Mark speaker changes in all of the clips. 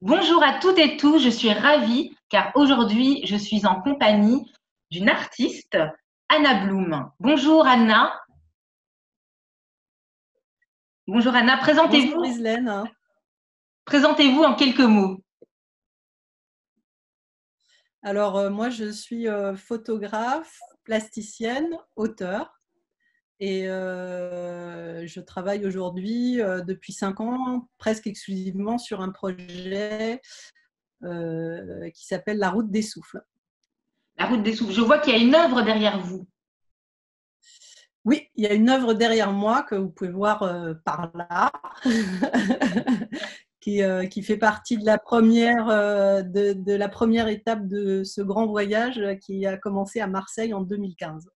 Speaker 1: Bonjour à toutes et tous, je suis ravie car aujourd'hui je suis en compagnie d'une artiste, Anna Bloom. Bonjour Anna. Bonjour Anna,
Speaker 2: Bonjour Islaine.
Speaker 1: présentez-vous en quelques mots.
Speaker 2: Alors moi je suis photographe, plasticienne, auteure et je travaille aujourd'hui depuis 5 ans presque exclusivement sur un projet qui s'appelle La Route des Souffles.
Speaker 1: La route des souffles, je vois qu'il y a une œuvre derrière vous.
Speaker 2: Oui, il y a une œuvre derrière moi que vous pouvez voir par là, qui fait partie de la première, de la première étape de ce grand voyage qui a commencé à Marseille en 2015.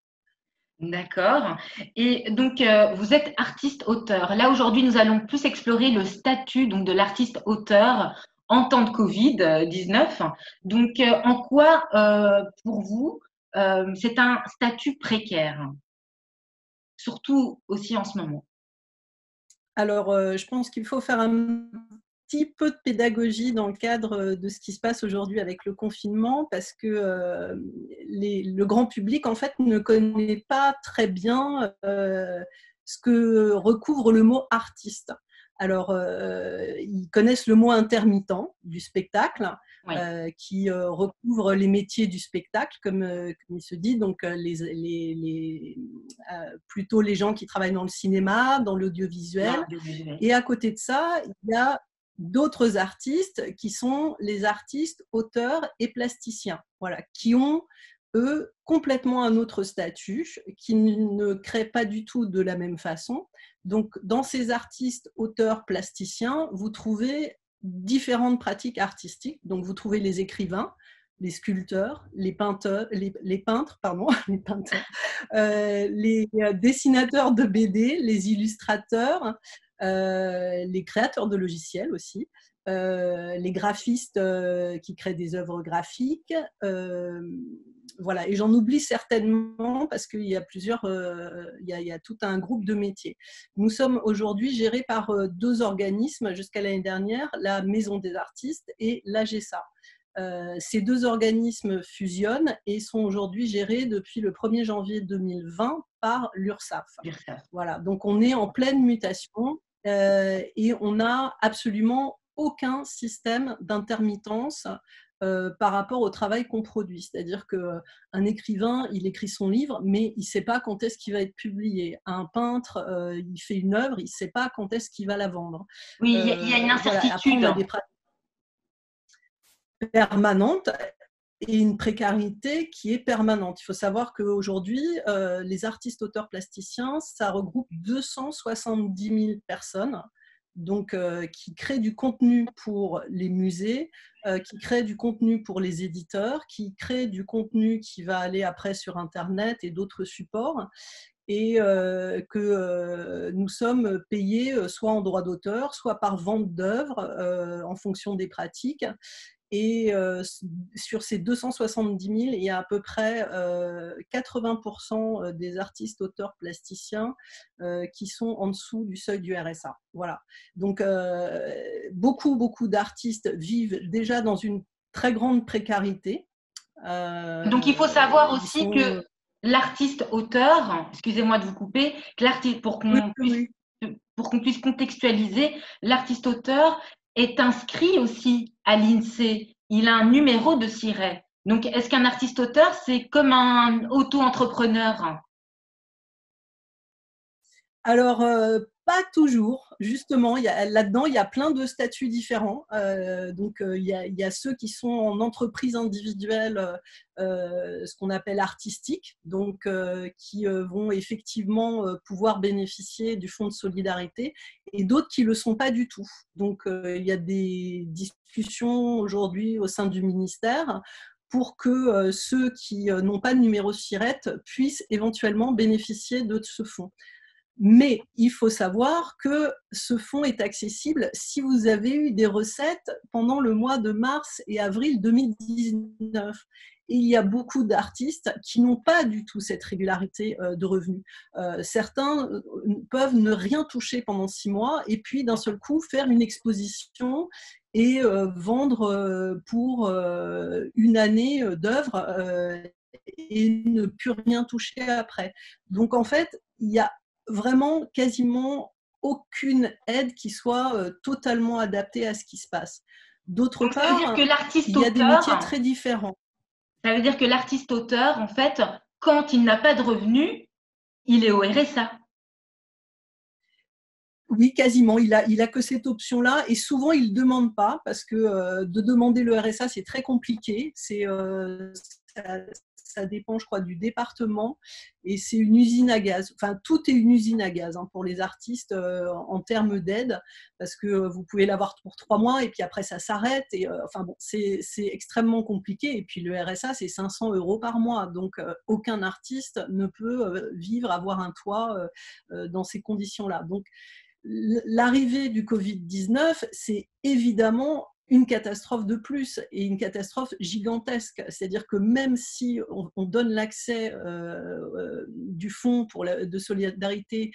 Speaker 1: D'accord. Et donc vous êtes artiste-auteur. Là aujourd'hui nous allons plus explorer le statut donc, de l'artiste-auteur en temps de Covid-19. Donc en quoi pour vous c'est un statut précaire, surtout aussi en ce moment?
Speaker 2: Alors, je pense qu'il faut faire un petit peu de pédagogie dans le cadre de ce qui se passe aujourd'hui avec le confinement, parce que le grand public, en fait, ne connaît pas très bien ce que recouvre le mot artiste. Alors, ils connaissent le mot intermittent du spectacle,
Speaker 1: Oui.
Speaker 2: qui recouvre les métiers du spectacle, comme il se dit, donc plutôt les gens qui travaillent dans le cinéma, dans
Speaker 1: Dans
Speaker 2: l'audiovisuel.
Speaker 1: l'audiovisuel.
Speaker 2: Et à côté de ça, il y a d'autres artistes qui sont les artistes, auteurs et plasticiens, voilà, qui ont, eux, complètement un autre statut, qui ne créent pas du tout de la même façon. Donc, dans ces artistes, auteurs, plasticiens, vous trouvez différentes pratiques artistiques. Donc, vous trouvez les écrivains, les sculpteurs, les peinteurs, les peintres, pardon, les peinteurs, les dessinateurs de BD, les illustrateurs, les créateurs de logiciels aussi, les graphistes qui créent des œuvres graphiques. Voilà, et j'en oublie certainement parce qu'il y a plusieurs, il y a tout un groupe de métiers. Nous sommes aujourd'hui gérés par deux organismes jusqu'à l'année dernière, la Maison des artistes et l'AGESA. Ces deux organismes fusionnent et sont aujourd'hui gérés depuis le 1er janvier 2020 par l'URSSAF. Voilà, donc on est en pleine mutation et on n'a absolument aucun système d'intermittence par rapport au travail qu'on produit. C'est-à-dire qu'un écrivain, il écrit son livre, mais il ne sait pas quand est-ce qu'il va être publié. Un peintre, il fait une œuvre, il ne sait pas quand est-ce qu'il va la vendre.
Speaker 1: Oui, il y a une
Speaker 2: Voilà. Après, on
Speaker 1: incertitude.
Speaker 2: a des pratiques permanentes et une précarité qui est permanente. Il faut savoir qu'aujourd'hui, les artistes auteurs plasticiens, ça regroupe 270 000 personnes, donc qui créent du contenu pour les musées, qui créent du contenu pour les éditeurs, qui créent du contenu qui va aller après sur Internet et d'autres supports, et que nous sommes payés soit en droit d'auteur, soit par vente d'œuvres en fonction des pratiques. Et sur ces 270 000, il y a à peu près 80% des artistes auteurs plasticiens qui sont en dessous du seuil du RSA. Voilà. Donc, beaucoup d'artistes vivent déjà dans une très grande précarité.
Speaker 1: Donc il faut savoir
Speaker 2: Ils
Speaker 1: aussi
Speaker 2: sont...
Speaker 1: que l'artiste-auteur, excusez-moi de vous couper, que l'artiste,
Speaker 2: Oui, oui.
Speaker 1: pour qu'on puisse contextualiser, l'artiste-auteur est inscrit aussi à l'INSEE. Il a un numéro de siret. Donc est-ce qu'un artiste-auteur, c'est comme un auto-entrepreneur?
Speaker 2: Alors, pas toujours. Justement, là-dedans, il y a plein de statuts différents. Donc, il y a ceux qui sont en entreprise individuelle, ce qu'on appelle artistique, donc qui vont effectivement pouvoir bénéficier du fonds de solidarité, et d'autres qui ne le sont pas du tout. Donc, il y a des discussions aujourd'hui au sein du ministère pour que ceux qui n'ont pas de numéro SIRET puissent éventuellement bénéficier de ce fonds. Mais il faut savoir que ce fonds est accessible si vous avez eu des recettes pendant le mois de mars et avril 2019. Et il y a beaucoup d'artistes qui n'ont pas du tout cette régularité de revenus. Certains peuvent ne rien toucher pendant 6 mois et puis d'un seul coup faire une exposition et vendre pour une année d'œuvres et ne plus rien toucher après. Donc en fait, il y a vraiment quasiment aucune aide qui soit totalement adaptée à ce qui se passe. D'autre
Speaker 1: Donc, ça veut dire
Speaker 2: part,
Speaker 1: que l'artiste
Speaker 2: il y a des métiers
Speaker 1: auteur,
Speaker 2: très différents.
Speaker 1: ça veut dire que l'artiste auteur, en fait, quand il n'a pas de revenus, il est au RSA.
Speaker 2: Oui, quasiment. Il a que cette option-là et souvent il ne demande pas parce que de demander le RSA, c'est très compliqué. Ça, ça dépend, je crois, du département et c'est une usine à gaz. Enfin, tout est une usine à gaz pour les artistes en termes d'aide parce que vous pouvez l'avoir pour 3 mois et puis après ça s'arrête. Et enfin bon, c'est extrêmement compliqué. Et puis le RSA, c'est 500 € par mois. Donc aucun artiste ne peut vivre, avoir un toit dans ces conditions-là. Donc l'arrivée du Covid-19, c'est évidemment une catastrophe de plus et une catastrophe gigantesque. C'est-à-dire que même si on donne l'accès du fonds de solidarité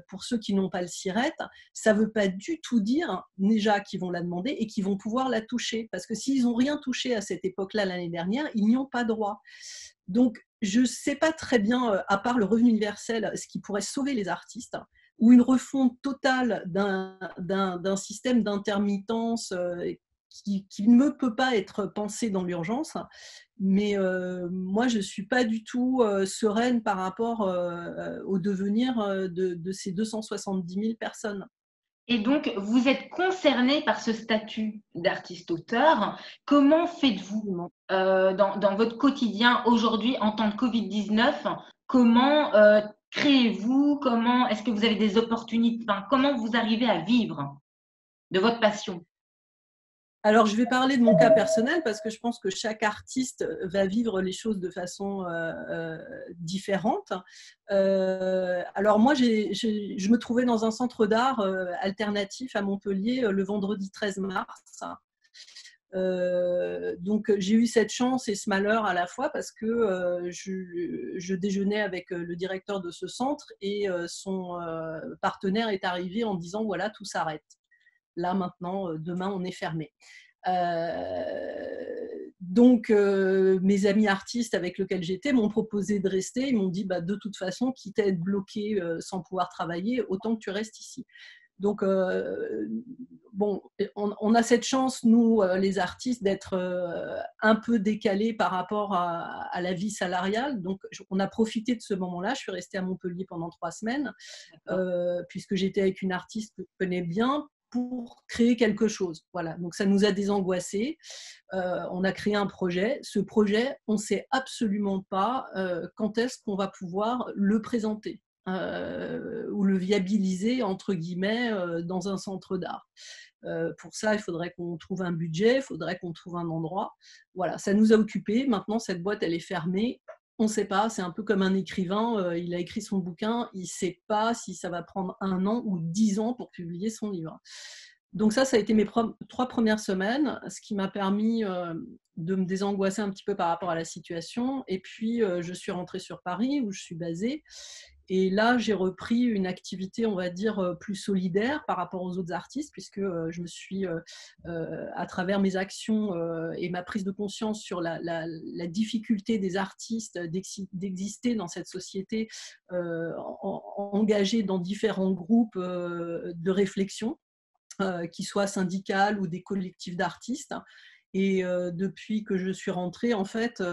Speaker 2: pour ceux qui n'ont pas le SIRET, ça ne veut pas du tout dire déjà qu'ils vont la demander et qu'ils vont pouvoir la toucher. Parce que s'ils n'ont rien touché à cette époque-là l'année dernière, ils n'y ont pas droit. Donc, je ne sais pas très bien, à part le revenu universel, ce qui pourrait sauver les artistes ou une refonte totale d'un système d'intermittence qui ne peut pas être pensé dans l'urgence. Mais moi, je ne suis pas du tout sereine par rapport au devenir de ces 270 000 personnes.
Speaker 1: Et donc, vous êtes concerné par ce statut d'artiste-auteur. Comment faites-vous dans votre quotidien aujourd'hui en temps de Covid-19? Comment créez-vous? Comment est-ce que vous avez des opportunités? Enfin, comment vous arrivez à vivre de votre passion?
Speaker 2: Alors, je vais parler de mon cas personnel parce que je pense que chaque artiste va vivre les choses de façon différente. Alors, moi, je me trouvais dans un centre d'art alternatif à Montpellier le vendredi 13 mars. Donc, j'ai eu cette chance et ce malheur à la fois parce que je déjeunais avec le directeur de ce centre et son partenaire est arrivé en disant voilà, tout s'arrête. Là, maintenant, demain, on est fermé. Donc, mes amis artistes avec lesquels j'étais m'ont proposé de rester. Ils m'ont dit, bah, de toute façon, quitte à être bloqué sans pouvoir travailler, autant que tu restes ici. Donc, bon, on a cette chance, nous, les artistes, d'être un peu décalés par rapport à la vie salariale. Donc, on a profité de ce moment-là. Je suis restée à Montpellier pendant 3 semaines, puisque j'étais avec une artiste que je connais bien pour créer quelque chose. Voilà. Donc, ça nous a désangoissés. On a créé un projet. Ce projet, on ne sait absolument pas quand est-ce qu'on va pouvoir le présenter. Ou le viabiliser entre guillemets dans un centre d'art. Pour ça, il faudrait qu'on trouve un budget, il faudrait qu'on trouve un endroit. Voilà, ça nous a occupés. Maintenant, cette boîte, elle est fermée. On ne sait pas, c'est un peu comme un écrivain, il a écrit son bouquin, il ne sait pas si ça va prendre 1 an ou 10 ans pour publier son livre. Donc ça a été mes 3 premières semaines, ce qui m'a permis de me désangoisser un petit peu par rapport à la situation. Et puis, je suis rentrée sur Paris, où je suis basée. Et là, j'ai repris une activité, on va dire, plus solidaire par rapport aux autres artistes, puisque je me suis, à travers mes actions et ma prise de conscience sur la difficulté des artistes d'exister dans cette société, engagés dans différents groupes de réflexion, qui soient syndicales ou des collectifs d'artistes. Et depuis que je suis rentrée, en fait,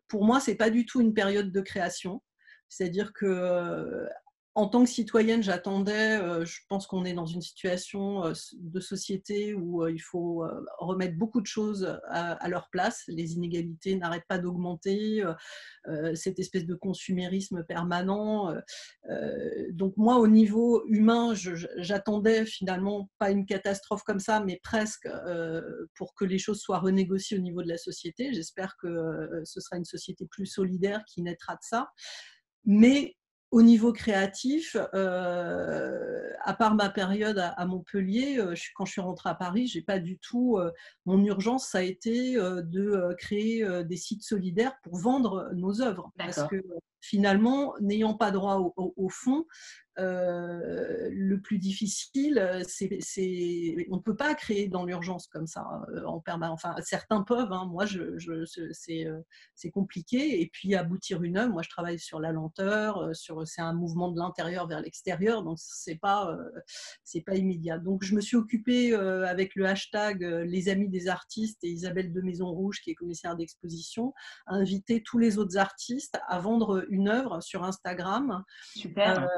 Speaker 2: pour moi, ce n'est pas du tout une période de création. C'est-à-dire que en tant que citoyenne, j'attendais, je pense qu'on est dans une situation de société où il faut remettre beaucoup de choses à leur place. Les inégalités n'arrêtent pas d'augmenter, cette espèce de consumérisme permanent. Donc moi, au niveau humain, j'attendais finalement pas une catastrophe comme ça, mais presque pour que les choses soient renégociées au niveau de la société. J'espère que ce sera une société plus solidaire qui naîtra de ça. Mais Au niveau créatif, à part ma période à Montpellier, quand je suis rentrée à Paris, j'ai pas du tout. Mon urgence, ça a été de créer des sites solidaires pour vendre nos œuvres. Parce
Speaker 1: D'accord.
Speaker 2: que finalement, n'ayant pas droit au fonds, le plus difficile, on ne peut pas créer dans l'urgence comme ça en permanence. Enfin, certains peuvent, hein. Moi, c'est compliqué. Et puis, aboutir une œuvre, moi, je travaille sur la lenteur, c'est un mouvement de l'intérieur vers l'extérieur, donc c'est pas immédiat. Donc, je me suis occupée avec le hashtag Les Amis des artistes et Isabelle de Maison Rouge, qui est commissaire d'exposition, à inviter tous les autres artistes à vendre une œuvre sur Instagram.
Speaker 1: Super.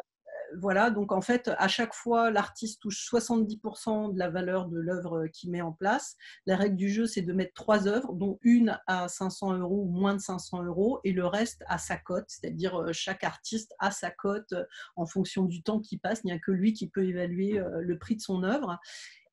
Speaker 2: Voilà, donc en fait, à chaque fois, l'artiste touche 70% de la valeur de l'œuvre qu'il met en place. La règle du jeu, c'est de mettre 3 œuvres, dont une à 500 € ou moins de 500 € et le reste à sa cote, c'est-à-dire chaque artiste a sa cote en fonction du temps qui passe. Il n'y a que lui qui peut évaluer le prix de son œuvre.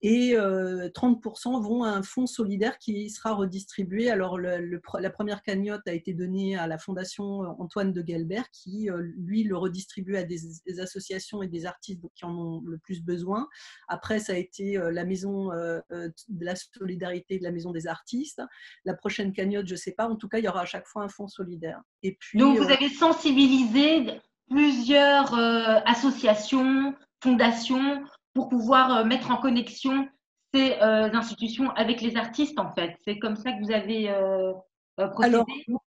Speaker 2: Et 30% vont à un fonds solidaire qui sera redistribué. Alors, la première cagnotte a été donnée à la Fondation Antoine de Galbert, qui, lui, le redistribue à des associations et des artistes qui en ont le plus besoin. Après, ça a été la Maison de la Solidarité de la Maison des Artistes. La prochaine cagnotte, je ne sais pas. En tout cas, il y aura à chaque fois un fonds solidaire. Et
Speaker 1: Donc,
Speaker 2: puis,
Speaker 1: vous avez sensibilisé plusieurs associations, fondations, pour pouvoir mettre en connexion ces institutions avec les artistes, en fait. C'est comme ça que vous avez
Speaker 2: alors,
Speaker 1: procédé?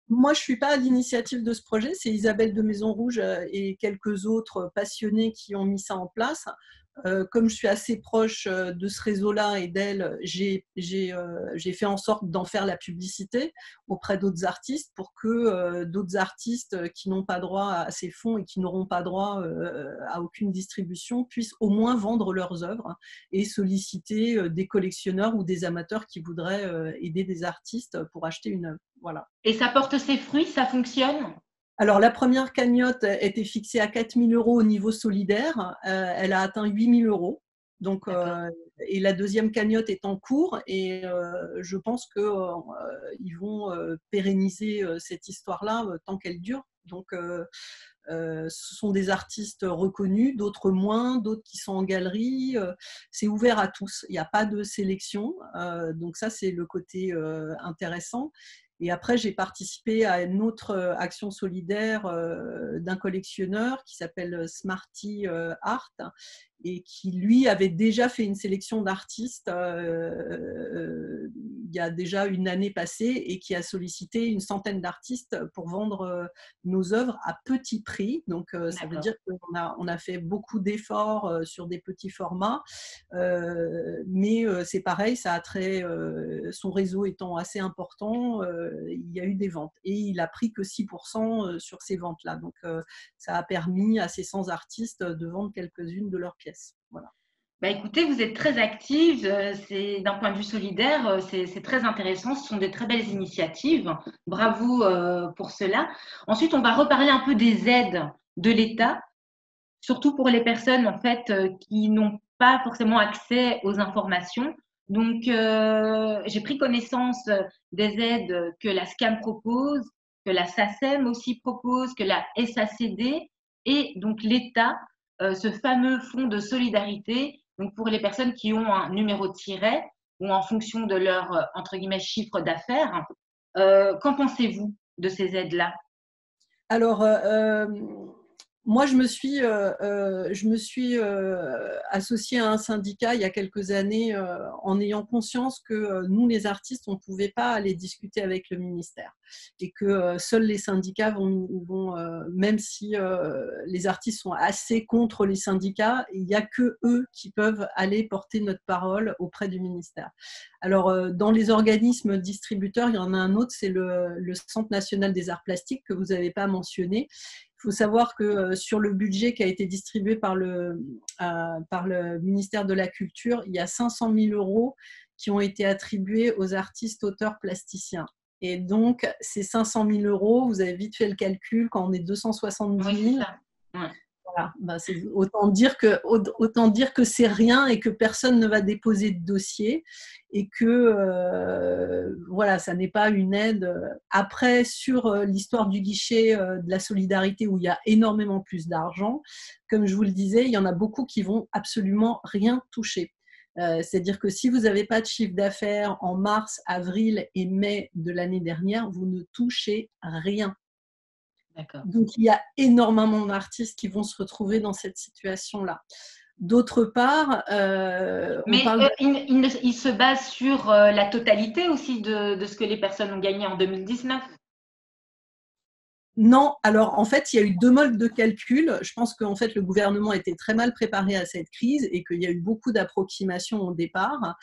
Speaker 2: moi, je ne suis pas à l'initiative de ce projet. C'est Isabelle de Maison Rouge et quelques autres passionnés qui ont mis ça en place. Comme je suis assez proche de ce réseau-là et d'elle, j'ai fait en sorte d'en faire la publicité auprès d'autres artistes pour que d'autres artistes qui n'ont pas droit à ces fonds et qui n'auront pas droit à aucune distribution puissent au moins vendre leurs œuvres et solliciter des collectionneurs ou des amateurs qui voudraient aider des artistes pour acheter une œuvre. Voilà.
Speaker 1: Et ça porte ses fruits, ça fonctionne?
Speaker 2: Alors, la première cagnotte était fixée à 4 000 € au niveau solidaire. Elle a atteint 8 000 €. Donc,
Speaker 1: D'accord.
Speaker 2: et la deuxième cagnotte est en cours et je pense qu'ils vont pérenniser cette histoire-là tant qu'elle dure. Donc, ce sont des artistes reconnus, d'autres moins, d'autres qui sont en galerie. C'est ouvert à tous. Il n'y a pas de sélection. Donc ça, c'est le côté intéressant. Et après, j'ai participé à une autre action solidaire d'un collectionneur qui s'appelle Smarty Art et qui, lui, avait déjà fait une sélection d'artistes il y a déjà une année passée et qui a sollicité une centaine d'artistes pour vendre nos œuvres à petit prix. Donc, ça veut dire qu'on a fait beaucoup d'efforts sur des petits formats, mais c'est pareil, ça a trait, son réseau étant assez important, il y a eu des ventes. Et il a pris que 6% sur ces ventes-là. Donc, ça a permis à ces 100 artistes de vendre quelques-unes de leurs pièces. Voilà.
Speaker 1: Bah écoutez, vous êtes très active, c'est d'un point de vue solidaire, c'est très intéressant, ce sont des très belles initiatives. Bravo pour cela. Ensuite, on va reparler un peu des aides de l'État, surtout pour les personnes en fait qui n'ont pas forcément accès aux informations. Donc, j'ai pris connaissance des aides que la SCAM propose, que la SACEM aussi propose, que la SACD et donc l'État, ce fameux fonds de solidarité, donc pour les personnes qui ont un numéro de tiret ou en fonction de leur entre guillemets chiffre d'affaires. Qu'en pensez-vous de ces aides-là?
Speaker 2: Alors, moi, je me suis associée à un syndicat il y a quelques années en ayant conscience que nous, les artistes, on ne pouvait pas aller discuter avec le ministère et que seuls les syndicats vont même si les artistes sont assez contre les syndicats, il n'y a que eux qui peuvent aller porter notre parole auprès du ministère. Alors, dans les organismes distributeurs, il y en a un autre, c'est le Centre national des arts plastiques que vous n'avez pas mentionné. Il faut savoir que sur le budget qui a été distribué par le ministère de la Culture, il y a 500 000 € qui ont été attribués aux artistes, auteurs, plasticiens. Et donc, ces 500 000 €, vous avez vite fait le calcul, quand on est 270
Speaker 1: Oui, c'est
Speaker 2: 000,
Speaker 1: ça. Ouais.
Speaker 2: Voilà. Ben, autant dire que c'est rien et que personne ne va déposer de dossier et que voilà, ça n'est pas une aide. Après, sur l'histoire du guichet de la solidarité où il y a énormément plus d'argent, comme je vous le disais, il y en a beaucoup qui vont absolument rien toucher. C'est-à-dire que si vous n'avez pas de chiffre d'affaires en mars, avril et mai de l'année dernière, vous ne touchez rien.
Speaker 1: D'accord.
Speaker 2: Donc, il y a énormément d'artistes qui vont se retrouver dans cette situation-là. D'autre part, on
Speaker 1: Mais
Speaker 2: parle de...
Speaker 1: il se base sur la totalité aussi de ce que les personnes ont gagné en 2019.
Speaker 2: Non, alors en fait, il y a eu deux modes de calcul. Je pense qu'en fait, le gouvernement était très mal préparé à cette crise et qu'il y a eu beaucoup d'approximations au départ.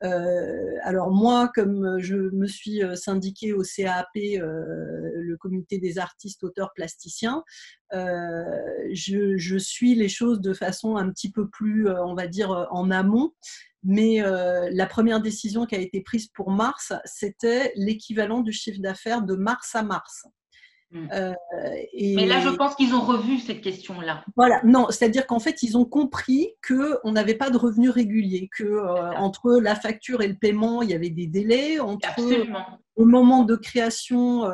Speaker 2: Alors moi, comme je me suis syndiquée au CAP, le comité des artistes, auteurs, plasticiens, je suis les choses de façon un petit peu plus, on va dire, en amont. Mais la première décision qui a été prise pour mars, c'était l'équivalent du chiffre d'affaires de mars à mars. Euh,
Speaker 1: Mais là, je
Speaker 2: et
Speaker 1: pense qu'ils ont revu cette question-là.
Speaker 2: voilà, non, c'est-à-dire qu'en fait, ils ont compris qu'on n'avait pas de revenus réguliers, que entre la facture et le paiement, il y avait des délais, entre
Speaker 1: Absolument.
Speaker 2: le moment de création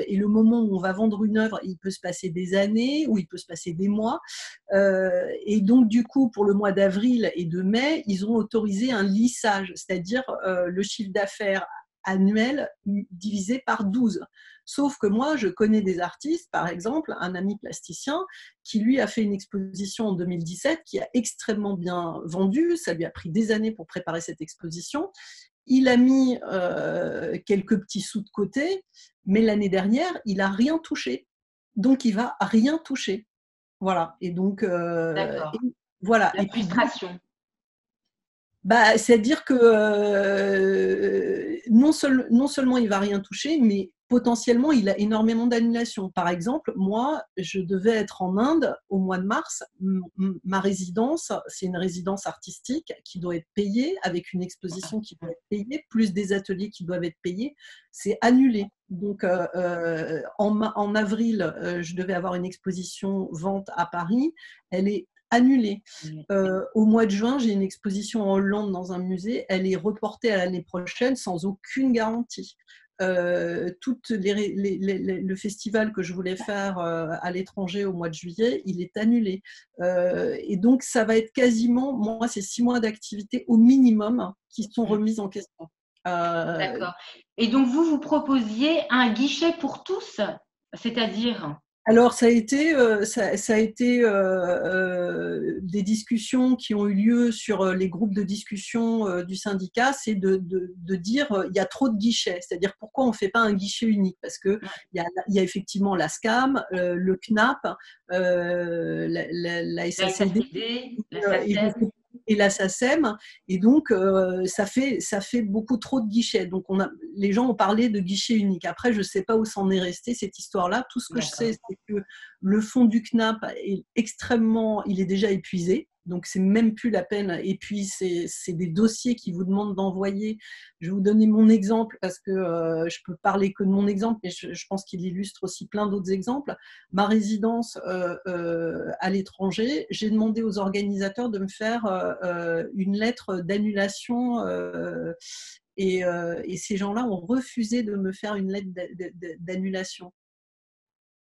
Speaker 2: et le moment où on va vendre une œuvre, il peut se passer des années ou il peut se passer des mois. Et donc, du coup, pour le mois d'avril et de mai, ils ont autorisé un lissage, c'est-à-dire le chiffre d'affaires annuel divisé par 12. Sauf que moi, je connais des artistes, par exemple, un ami plasticien qui lui a fait une exposition en 2017 qui a extrêmement bien vendu. Ça lui a pris des années pour préparer cette exposition. Il a mis quelques petits sous de côté, mais l'année dernière, il n'a rien touché. Donc, il va rien toucher. Voilà. Et donc,
Speaker 1: D'accord.
Speaker 2: voilà.
Speaker 1: La
Speaker 2: Et puis,
Speaker 1: frustration.
Speaker 2: bah, c'est-à-dire que non seulement il va rien toucher, mais potentiellement il a énormément d'annulations. Par exemple, moi, je devais être en Inde au mois de mars. Ma résidence, c'est une résidence artistique qui doit être payée, avec une exposition qui doit être payée, plus des ateliers qui doivent être payés. C'est annulé. Donc, en avril, je devais avoir une exposition vente à Paris. Elle est annulée. Au mois de juin, j'ai une exposition en Hollande dans un musée. Elle est reportée à l'année prochaine sans aucune garantie. Le festival que je voulais faire à l'étranger au mois de juillet, il est annulé. Et donc, ça va être quasiment, moi, c'est 6 mois d'activité au minimum qui sont remises en question.
Speaker 1: D'accord. Et donc, vous proposiez un guichet pour tous, c'est-à-dire?
Speaker 2: Alors, ça a été des discussions qui ont eu lieu sur les groupes de discussion du syndicat, c'est de dire il y a trop de guichets, c'est-à-dire pourquoi on ne fait pas un guichet unique, parce qu'il y a effectivement la SCAM, le CNAP, la
Speaker 1: La
Speaker 2: SACD
Speaker 1: SACD, la SACEM.
Speaker 2: et la SACEM, et donc ça fait beaucoup trop de guichets. Donc les gens ont parlé de guichet unique. Après, je ne sais pas où s'en est resté cette histoire-là. Tout ce que je sais, c'est que le fonds du CNAP est il est déjà épuisé. Donc, c'est même plus la peine. Et puis, c'est des dossiers qui vous demandent d'envoyer. Je vais vous donner mon exemple parce que je peux parler que de mon exemple, mais je pense qu'il illustre aussi plein d'autres exemples. Ma résidence à l'étranger, j'ai demandé aux organisateurs de me faire une lettre d'annulation et ces gens-là ont refusé de me faire une lettre d'annulation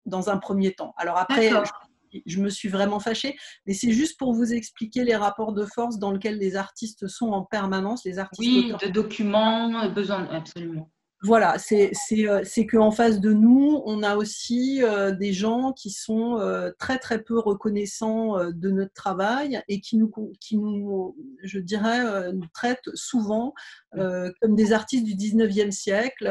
Speaker 2: dans un premier temps. Alors après,
Speaker 1: D'accord.
Speaker 2: je me suis vraiment fâchée, mais c'est juste pour vous expliquer les rapports de force dans lesquels les artistes sont en permanence, les artistes
Speaker 1: Oui,
Speaker 2: auteurs.
Speaker 1: de documents, besoin, absolument.
Speaker 2: Voilà, c'est qu'en face de nous, on a aussi des gens qui sont très très peu reconnaissants de notre travail et qui nous je dirais, nous traitent souvent comme des artistes du 19e siècle,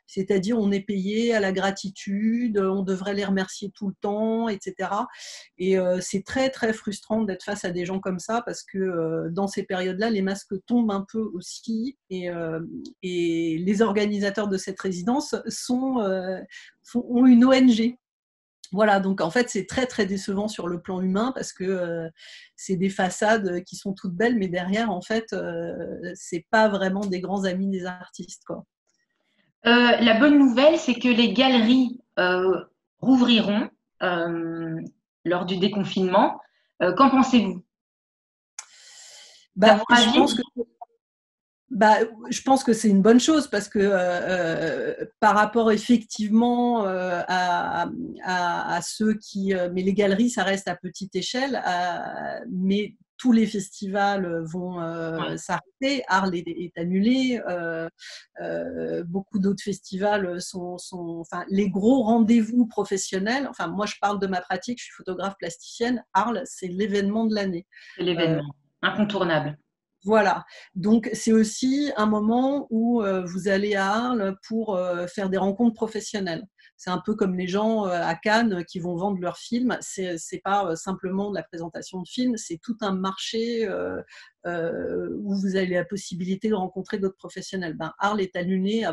Speaker 2: c'est-à-dire on est payé à la gratitude, on devrait les remercier tout le temps, etc. Et c'est très très frustrant d'être face à des gens comme ça parce que dans ces périodes-là, les masques tombent un peu aussi et les organisateurs de cette résidence ont une ONG. Voilà, donc en fait, c'est très très décevant sur le plan humain parce que c'est des façades qui sont toutes belles, mais derrière, en fait, c'est pas vraiment des grands amis des artistes, quoi.
Speaker 1: La bonne nouvelle, c'est que les galeries rouvriront. Euh, lors du déconfinement. Qu'en pensez-vous? Ça
Speaker 2: Bah,
Speaker 1: vous
Speaker 2: je
Speaker 1: ravit?
Speaker 2: pense que Bah, je pense que c'est une bonne chose parce que par rapport effectivement à ceux qui… mais les galeries, ça reste à petite échelle, mais tous les festivals vont
Speaker 1: Oui,
Speaker 2: s'arrêter. Arles est annulé. Beaucoup d'autres festivals enfin, les gros rendez-vous professionnels. Enfin, moi, je parle de ma pratique. Je suis photographe plasticienne. Arles, c'est l'événement de l'année.
Speaker 1: c'est
Speaker 2: Euh,
Speaker 1: l'événement incontournable.
Speaker 2: voilà, donc c'est aussi un moment où vous allez à Arles pour faire des rencontres professionnelles. C'est un peu comme les gens à Cannes qui vont vendre leurs films. C'est pas simplement de la présentation de films, c'est tout un marché où vous avez la possibilité de rencontrer d'autres professionnels. Ben, Arles est annulé,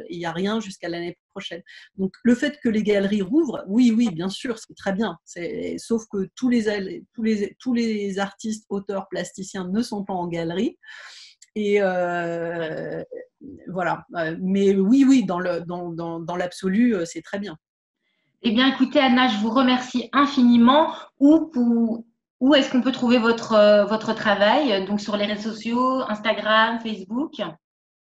Speaker 2: il n'y a rien jusqu'à l'année prochaine. Donc le fait que les galeries rouvrent, oui, oui, bien sûr, c'est très bien. Sauf que tous les artistes, auteurs, plasticiens ne sont pas en galerie. Et voilà. Mais oui, oui, dans l'absolu, c'est très bien.
Speaker 1: Eh bien, écoutez, Anna, je vous remercie infiniment. Où est-ce qu'on peut trouver votre travail? Donc, sur les réseaux sociaux, Instagram, Facebook.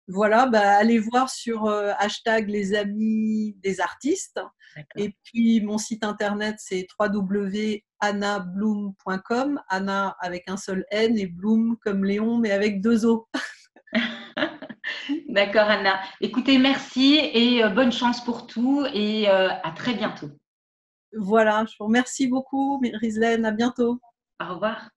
Speaker 2: Voilà, bah, allez voir sur hashtag les amis des artistes.
Speaker 1: D'accord.
Speaker 2: Et puis, mon site internet, c'est www.annabloom.com. Anna avec un seul N et Bloom comme Léon, mais avec deux O.
Speaker 1: D'accord, Anna. Écoutez, merci et bonne chance pour tout et à très bientôt.
Speaker 2: Voilà, je vous remercie beaucoup, Rizlen. À bientôt.
Speaker 1: Au revoir.